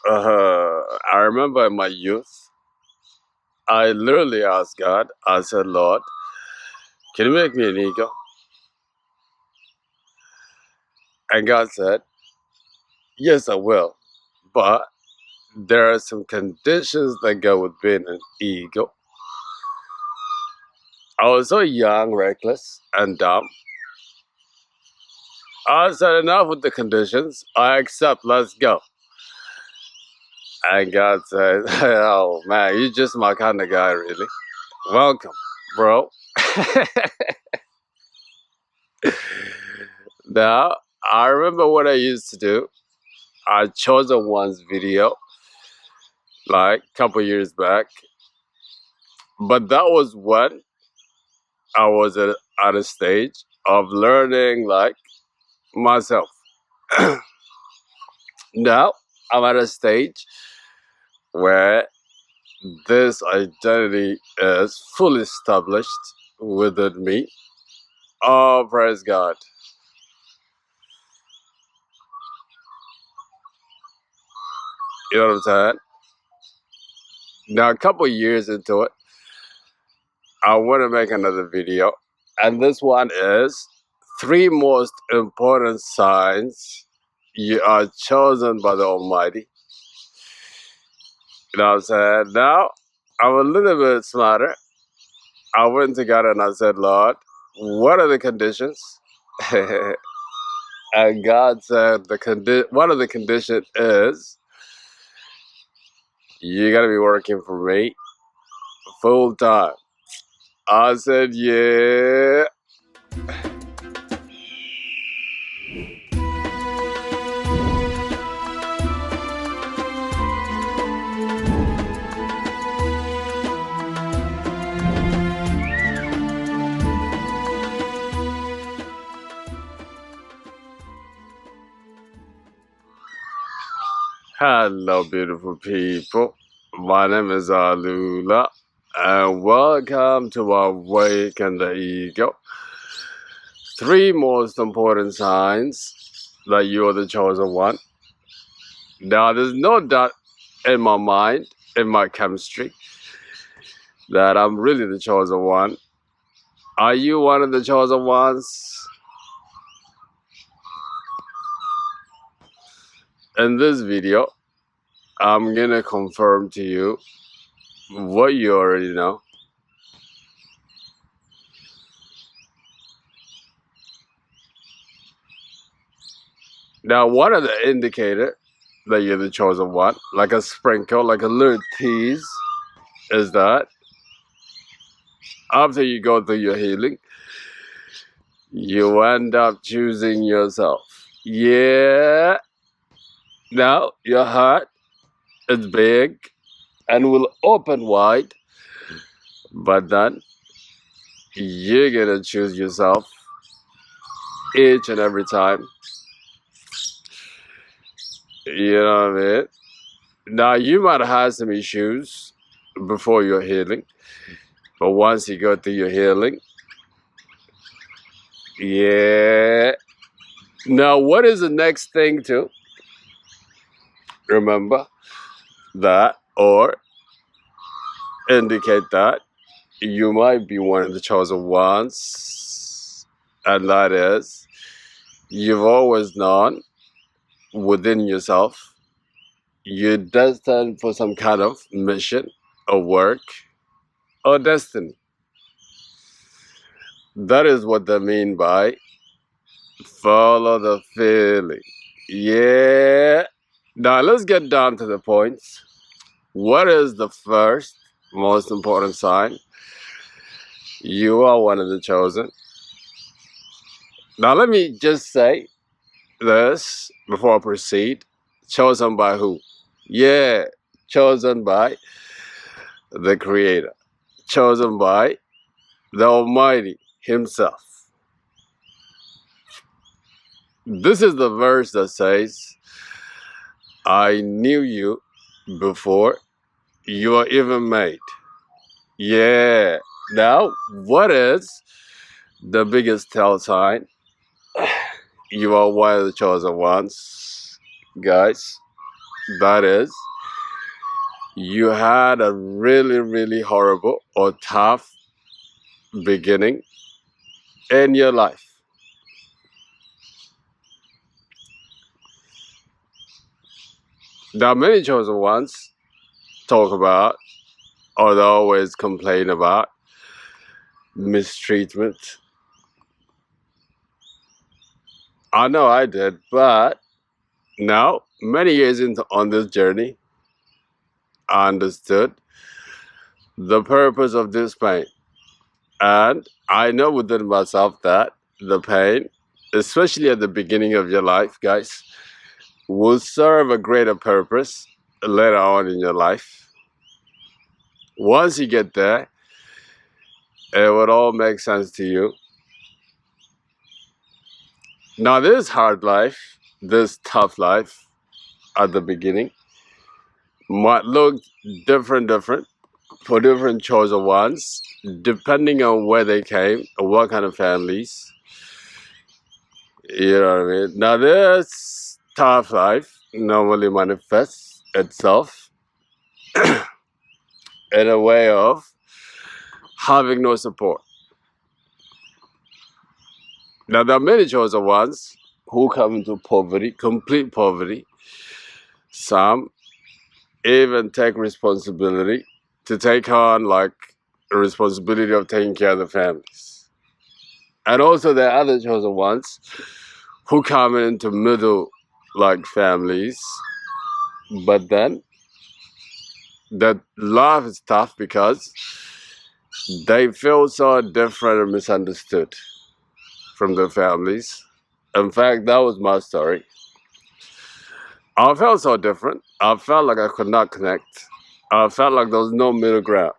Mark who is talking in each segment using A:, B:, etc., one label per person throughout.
A: I remember in my youth, I literally asked God, I said, Lord, can you make me an eagle? And God said, yes, I will. But there are some conditions that go with being an eagle. I was so young, reckless, and dumb. I said, enough with the conditions. I accept, let's go. And God said, oh man, you're just my kind of guy, really. Welcome, bro. Now, I remember what I used to do. I chose a one's video like a couple years back, but that was when I was at a stage of learning like myself. Now I'm at a stage where this identity is fully established within me. Oh, praise God. You know what I'm saying? Now, a couple years into it, I want to make another video. And this one is three most important signs you are chosen by the Almighty. You know what I'm saying? Now, I'm a little bit smarter. I went to God and I said, Lord, what are the conditions? And God said, one of the conditions is you got to be working for me full time. I said, yeah. Hello, beautiful people. My name is Alula, and welcome to Awaken the Ego. Three most important signs that you're the chosen one. Now, there's no doubt in my mind, in my chemistry, that I'm really the chosen one. Are you one of the chosen ones? In this video, I'm gonna confirm to you what you already know. Now, one of the indicator that you're the chosen one, like a sprinkle, like a little tease, is that after you go through your healing, you end up choosing yourself. Yeah. Now, your heart is big and will open wide, but then you're gonna choose yourself each and every time. You know what I mean? Now, you might have had some issues before your healing, but once you go through your healing, yeah. Now, what is the next thing to remember that or indicate that you might be one of the chosen ones? And that is, you've always known within yourself you're destined for some kind of mission or work or destiny. That is what they mean by follow the feeling. Yeah. Now let's get down to the points. What is the first most important sign? You are one of the chosen. Now let me just say this before I proceed. Chosen by who? Yeah, chosen by the Creator. Chosen by the Almighty Himself. This is the verse that says, I knew you before you were even made. Yeah. Now, what is the biggest tell sign you are one of the chosen ones, guys? That is, you had a really, really horrible or tough beginning in your life. There are many chosen ones talk about or they always complain about mistreatment. I know I did, but now, many years into on this journey, I understood the purpose of this pain. And I know within myself that the pain, especially at the beginning of your life, guys, will serve a greater purpose later on in your life. Once you get there, it would all make sense to you. Now, this hard life, this tough life at the beginning might look different for different chosen ones, depending on where they came and what kind of families. You know what I mean? Now, this tough life normally manifests itself in a way of having no support. Now, there are many chosen ones who come into poverty, complete poverty. Some even take responsibility to take on like the responsibility of taking care of the families. And also there are other chosen ones who come into middle like families, but then that life is tough because they feel so different and misunderstood from their families. In fact, that was my story. I felt so different. I felt like I could not connect. I felt like there was no middle ground.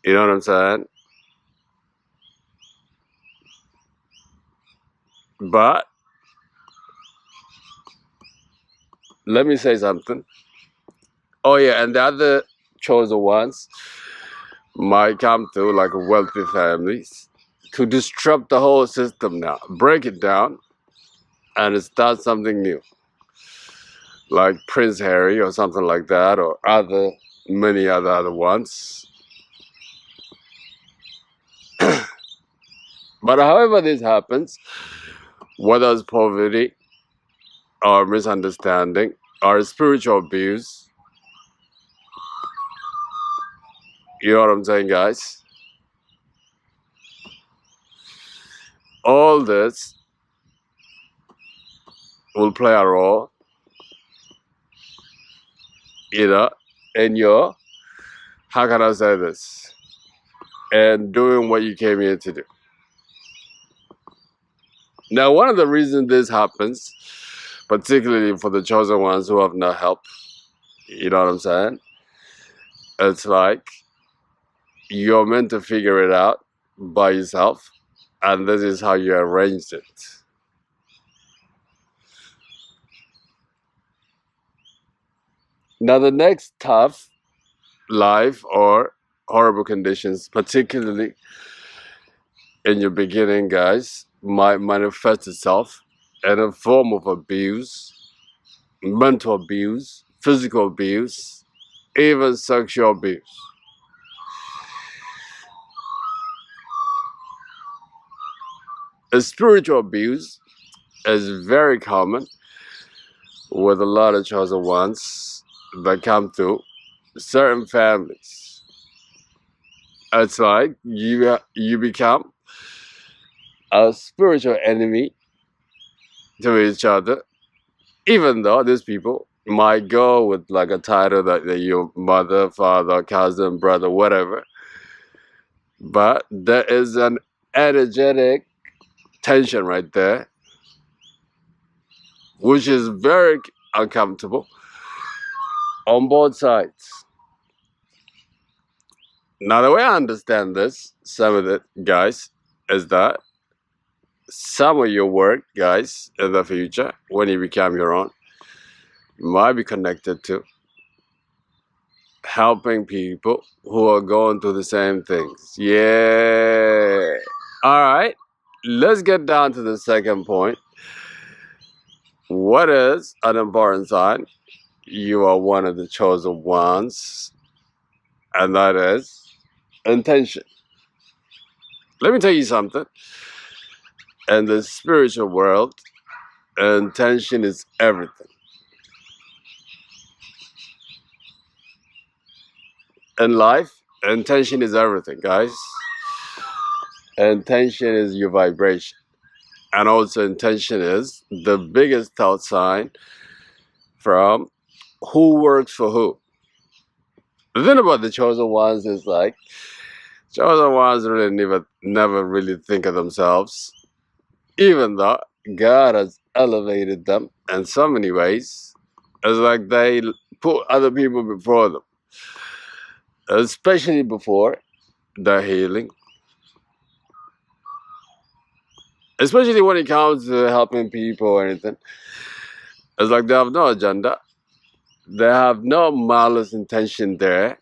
A: You know what I'm saying? But let me say something. Oh yeah, and the other chosen ones might come to like wealthy families to disrupt the whole system now, break it down, and start something new, like Prince Harry or something like that, or many other ones. But however this happens, whether it's poverty or misunderstanding or spiritual abuse, you know what I'm saying, guys? All this will play a role, you know, in your, how can I say this, and doing what you came here to do. Now, one of the reasons this happens, particularly for the chosen ones who have no help, you know what I'm saying? It's like you're meant to figure it out by yourself, and this is how you arranged it. Now, the next tough life or horrible conditions, particularly in your beginning, guys, might manifest itself in a form of abuse, mental abuse, physical abuse, even sexual abuse. A spiritual abuse is very common with a lot of chosen ones that come to certain families. It's like you become a spiritual enemy to each other, even though these people might go with like a title that they're your mother, father, cousin, brother, whatever. But there is an energetic tension right there, which is very uncomfortable on both sides. Now, the way I understand this, some of it, guys, is that some of your work, guys, in the future, when you become your own, might be connected to helping people who are going through the same things. Yeah. All right. let's get down to the second point. What is an important sign? You are one of the chosen ones, and that is intention. Let me tell you something. In the spiritual world, intention is everything. In life, intention is everything, guys. Intention is your vibration. And also intention is the biggest tell sign from who works for who. The thing about the chosen ones is like, chosen ones really never really think of themselves, even though God has elevated them in so many ways. It's like they put other people before them, especially before their healing, especially when it comes to helping people or anything. It's like they have no agenda. They have no malice intention there.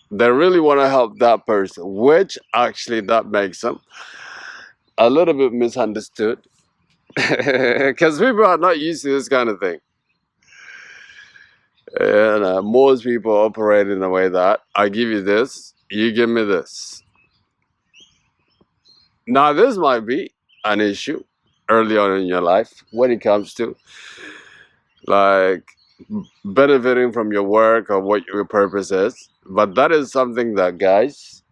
A: They really want to help that person, which actually that makes them a little bit misunderstood. Because people are not used to this kind of thing. And most people operate in a way that I give you this, you give me this. Now, this might be an issue early on in your life when it comes to like benefiting from your work or what your purpose is. But that is something that, guys,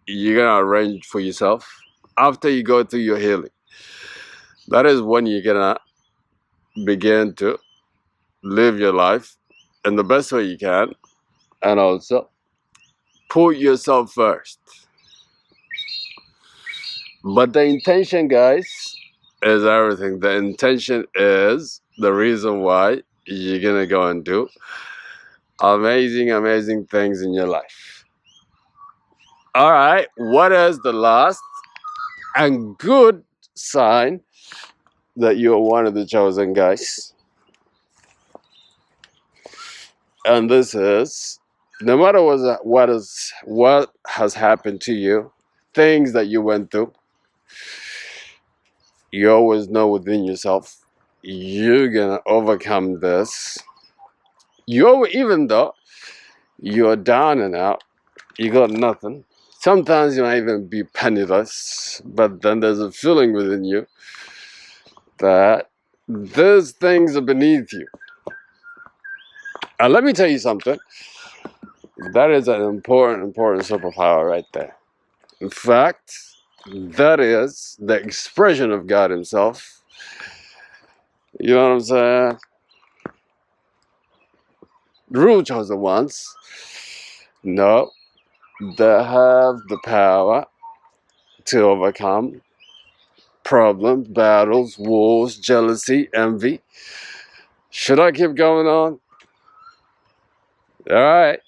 A: you're going to arrange for yourself after you go through your healing. That is when you're going to begin to live your life in the best way you can, and also put yourself first. But the intention, guys, is everything. The intention is the reason why you're going to go and do amazing things in your life. All right, what is the last and good sign that you're one of the chosen, guys? And this is, no matter what has happened to you, things that you went through, you always know within yourself you're gonna overcome this. Even though you're down and out, you got nothing. Sometimes you might even be penniless, but then there's a feeling within you that those things are beneath you. And let me tell you something. That is an important superpower right there. In fact, that is the expression of God Himself. You know what I'm saying? Real chosen ones, no, they have the power to overcome problems, battles, wars, jealousy, envy. Should I keep going on? All right.